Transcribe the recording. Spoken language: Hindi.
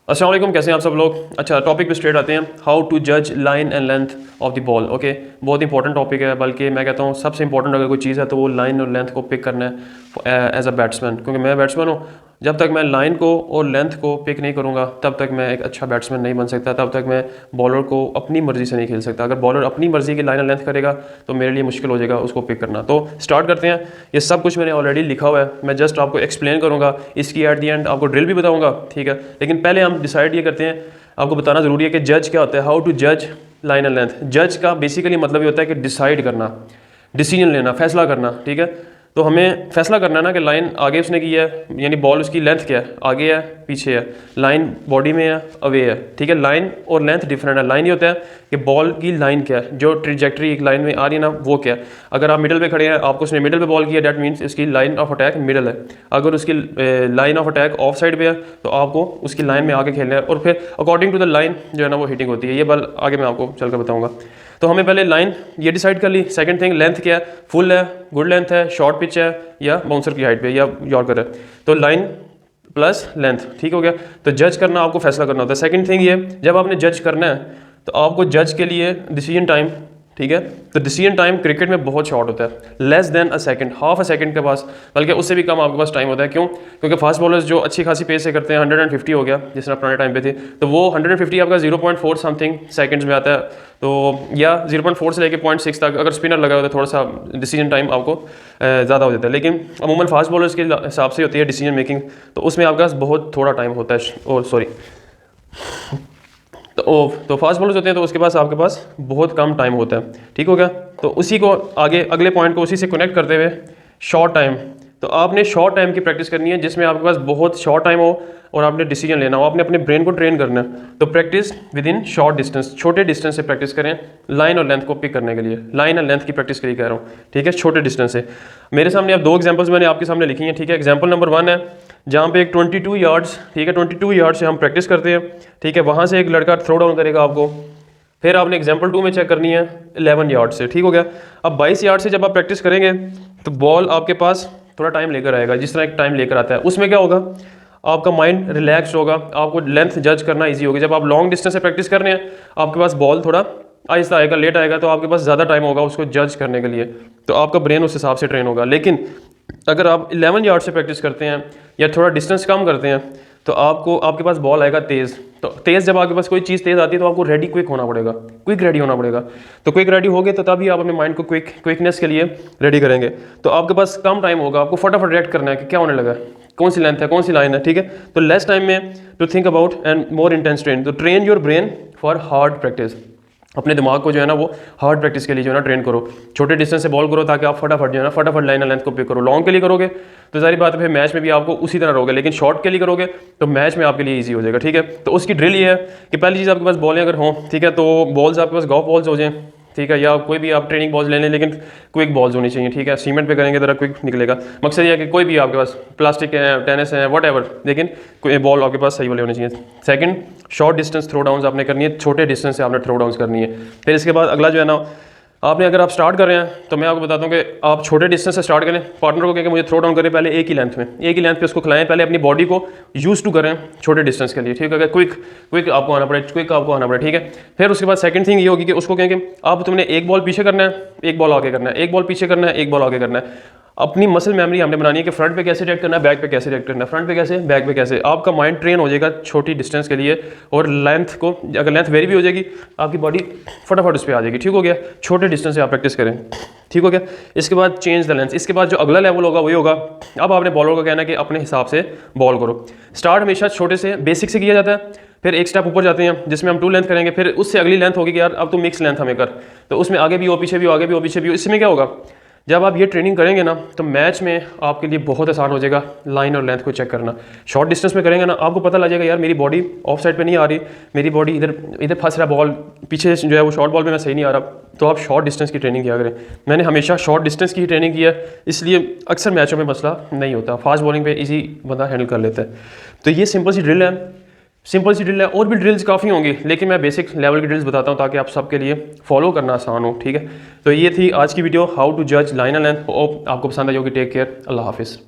अस्सलाम वालेकुम, कैसे हैं आप सब लोग। अच्छा, टॉपिक पे स्ट्रेट आते हैं। हाउ टू जज line and length of the ball. Okay, बहुत इंपॉर्टेंट टॉपिक है, बल्कि मैं कहता हूँ सबसे इंपॉर्टेंट अगर कोई चीज़ है तो वो लाइन और लेंथ को पिक करना है एज अ बैट्समैन। क्योंकि मैं बैट्समैन हूँ, जब तक मैं लाइन को और लेंथ को पिक नहीं करूँगा तब तक मैं एक अच्छा बैट्समैन नहीं बन सकता, तब तक मैं बॉलर को अपनी मर्ज़ी से नहीं खेल सकता। अगर बॉलर अपनी मर्ज़ी की लाइन और लेंथ करेगा तो मेरे लिए मुश्किल हो जाएगा उसको पिक करना। तो स्टार्ट करते हैं। ये सब कुछ मैंने ऑलरेडी लिखा हुआ है, मैं जस्ट आपको एक्सप्लेन करूँगा, इसकी एट दी एंड आपको ड्रिल भी बताऊँगा, ठीक है। लेकिन पहले हम डिसाइड ये करते हैं, आपको बताना ज़रूरी है कि जज क्या होता है। हाउ टू जज लाइन एंड लेंथ। जज का बेसिकली मतलब ये होता है कि डिसाइड करना, डिसीजन लेना, फैसला करना, ठीक है। तो हमें फैसला करना है ना कि लाइन आगे उसने की है, यानी बॉल उसकी लेंथ क्या है, आगे है पीछे है, लाइन बॉडी में है अवे है, ठीक है। लाइन और लेंथ डिफरेंट है। लाइन ये होता है कि बॉल की लाइन क्या है, जो ट्रिजेक्टरी एक लाइन में आ रही है ना वो क्या है। अगर आप मिडल पे खड़े हैं, आपको उसने मिडल पे बॉल किया, डैट मीन्स इसकी लाइन ऑफ अटैक मिडल है। अगर उसकी line of attack of side पे है तो आपको उसकी लाइन में आगे खेलना है, और फिर अकॉर्डिंग टू द लाइन जो है ना वो हिटिंग होती है। ये बल आगे मैं आपको चल कर बताऊँगा। तो हमें पहले लाइन ये डिसाइड कर ली। सेकंड थिंग, लेंथ क्या है, फुल है, गुड लेंथ है, शॉर्ट पिच है, या बाउंसर की हाइट पे, या यॉर्कर है। तो लाइन प्लस लेंथ, ठीक हो गया। तो जज करना, आपको फैसला करना होता है। सेकंड थिंग ये, जब आपने जज करना है तो आपको जज के लिए डिसीजन टाइम, ठीक है। तो डिसीजन टाइम क्रिकेट में बहुत शॉर्ट होता है, less than a second, half a second के पास, बल्कि उससे भी कम आपके पास टाइम होता है। क्यों? क्योंकि फास्ट बॉलर्स जो अच्छी खासी पेस से करते हैं, 150 हो गया जिस तरह पुराने टाइम पे थे, तो वो 150 आपका 0.4 समथिंग सेकंड्स में आता है। तो या 0.4 से लेकर 0.6 तक अगर स्पिनर लगा होता है थोड़ा सा डिसीजन टाइम आपको ज़्यादा हो जाता है। लेकिन अमूमन फास्ट बॉलर्स के हिसाब से होती है डिसीजन मेकिंग, तो उसमें आपके पास बहुत थोड़ा टाइम होता है। और सॉरी, तो फास्ट बॉलर्स होते हैं तो उसके पास आपके पास बहुत कम टाइम होता है, ठीक हो गया। तो उसी को आगे अगले पॉइंट को उसी से कनेक्ट करते हुए, शॉर्ट टाइम। तो आपने शॉर्ट टाइम की प्रैक्टिस करनी है जिसमें आपके पास बहुत शॉर्ट टाइम हो और आपने डिसीजन लेना हो, आपने अपने ब्रेन को ट्रेन करना है। तो practice with in short distance, छोटे डिस्टेंस से प्रैक्टिस करें लाइन और लेंथ को पिक करने के लिए। लाइन और लेंथ की प्रैक्टिस के लिए कह रहा हूँ, ठीक है, छोटे डिस्टेंस से। मेरे सामने अब दो एग्जाम्पल्स मैंने आपके सामने लिखी हैं, ठीक है। एग्जाम्पल नंबर 1 है जहाँ पे एक 22 यार्ड्स, ठीक है, 22 यार्ड से हम प्रैक्टिस करते हैं, ठीक है। वहाँ से एक लड़का थ्रो डाउन करेगा आपको, फिर आपने एग्जाम्पल 2 में चेक करनी है 11 यार्ड से, ठीक हो गया। अब 22 यार्ड से जब आप प्रैक्टिस करेंगे तो बॉल आपके पास थोड़ा टाइम लेकर आएगा, जिस तरह एक टाइम लेकर आता है। उसमें क्या होगा, आपका माइंड रिलैक्स होगा, आपको लेंथ जज करना इजी होगी। जब आप लॉन्ग डिस्टेंस से प्रैक्टिस कर रहे हैं, आपके पास बॉल थोड़ा आहिस्ता आएगा, लेट आएगा, तो आपके पास ज़्यादा टाइम होगा उसको जज करने के लिए, तो आपका ब्रेन उस हिसाब से ट्रेन होगा। लेकिन अगर आप 11 यार्ड से प्रैक्टिस करते हैं या थोड़ा डिस्टेंस कम करते हैं तो आपके पास बॉल आएगा तेज़। तो तेज़ जब आपके पास कोई चीज़ तेज़ आती है तो आपको रेडी क्विक होना पड़ेगा, क्विक रेडी होना पड़ेगा। तो क्विक रेडी हो गए तो तभी आप अपने माइंड को क्विकनेस के लिए रेडी करेंगे। तो आपके पास कम टाइम होगा, आपको फटाफट रिएक्ट करना है कि क्या होने लगा है, कौन सी लेंथ है, कौन सी लाइन है, ठीक है। तो लेस टाइम में to think about and more intense train. तो train your brain for hard practice. अपने दिमाग को जो है ना वो हार्ड प्रैक्टिस के लिए जो है ना ट्रेन करो। छोटे डिस्टेंस से बॉल करो ताकि आप फटाफट जो है ना फटाफट लाइन लेंथ को पिक करो। लॉन्ग के लिए करोगे तो सारी बात है, फिर मैच में भी आपको उसी तरह रहोगे, लेकिन शॉर्ट के लिए करोगे तो मैच में आपके लिए इजी हो जाएगा, ठीक है। तो उसकी ड्रिल ये है कि पहली चीज़ आपके पास बॉलें अगर हों, ठीक है, तो बॉल्स आपके पास गॉल्फ बॉल्स हो जाएँ, ठीक है, या कोई भी आप ट्रेनिंग बॉल्स ले लें, लेकिन क्विक बॉल्स होनी चाहिए, ठीक है। सीमेंट पे करेंगे तो क्विक निकलेगा। मकसद ये है कि कोई भी आपके पास प्लास्टिक है, टेनिस है, वट एवर, लेकिन कोई बॉल आपके पास सही वाले होने चाहिए। Second, short distance throw downs आपने करनी है, छोटे डिस्टेंस से आपने थ्रो डाउन्स करनी है। फिर इसके बाद अगला जो है ना, आपने अगर आप स्टार्ट कर रहे हैं तो मैं आपको बताता हूँ कि आप छोटे डिस्टेंस से स्टार्ट करें। पार्टनर को कहें कि मुझे थ्रो डाउन करें पहले एक ही लेंथ में, एक ही लेंथ पे उसको खिलाएं, पहले अपनी बॉडी को यूज टू करें छोटे डिस्टेंस के लिए, ठीक है। क्विक आपको आना पड़े, क्विक आपको आना पड़े, ठीक है। फिर उसके बाद सेकंड थिंग ये होगी कि उसको कहें कि आप तुमने एक बॉल पीछे करना है, एक बॉल आगे करना है, एक बॉल पीछे करना है, एक बॉल आगे करना है। अपनी मसल मेमोरी हमने बनानी है कि फ्रंट पे कैसे रिएक्ट करना है, बैक पे कैसे रिएक्ट करना है, फ्रंट पे कैसे, बैक पे कैसे। आपका माइंड ट्रेन हो जाएगा छोटी डिस्टेंस के लिए, और लेंथ को अगर लेंथ वेरी भी हो जाएगी आपकी बॉडी फटाफट उस पर आ जाएगी, ठीक हो गया। छोटे डिस्टेंस से आप प्रैक्टिस करें, ठीक हो गया। इसके बाद चेंज द लेंथ। इसके बाद जो अगला लेवल होगा वही होगा, अब आपने बॉलर को कहना है कि अपने हिसाब से बॉल करो। स्टार्ट हमेशा छोटे से बेसिक से किया जाता है, फिर एक स्टेप ऊपर जाते हैं जिसमें हम 2 लेंथ करेंगे, फिर उससे अगली लेंथ होगी कि यार अब तो मिक्स लेंथ हमें कर, तो उसमें आगे भी हो पीछे भी हो, आगे भी हो पीछे भी हो। इसमें क्या होगा, जब आप ये ट्रेनिंग करेंगे ना तो मैच में आपके लिए बहुत आसान हो जाएगा लाइन और लेंथ को चेक करना। शॉर्ट डिस्टेंस में करेंगे ना, आपको पता लग जाएगा यार मेरी बॉडी ऑफ साइड पे नहीं आ रही, मेरी बॉडी इधर फंस रहा, बॉल पीछे जो है वो शॉर्ट बॉल में मैं सही नहीं आ रहा। तो आप शॉर्ट डिस्टेंस की ट्रेनिंग किया करें। मैंने हमेशा शॉर्ट डिस्टेंस की ट्रेनिंग की है, इसलिए अक्सर मैचों में मसला नहीं होता, फास्ट बॉलिंग पे ईजी बंदा हैंडल कर लेता है। तो ये सिंपल सी ड्रिल है, और भी ड्रिल्स काफ़ी होंगी, लेकिन मैं बेसिक लेवल की ड्रिल्स बताता हूँ ताकि आप सबके लिए फॉलो करना आसान हो, ठीक है। तो ये थी आज की वीडियो, हाउ टू जज लाइन एंड लेंथ। आपको पसंद आई होगी। टेक केयर, अल्लाह हाफिज़।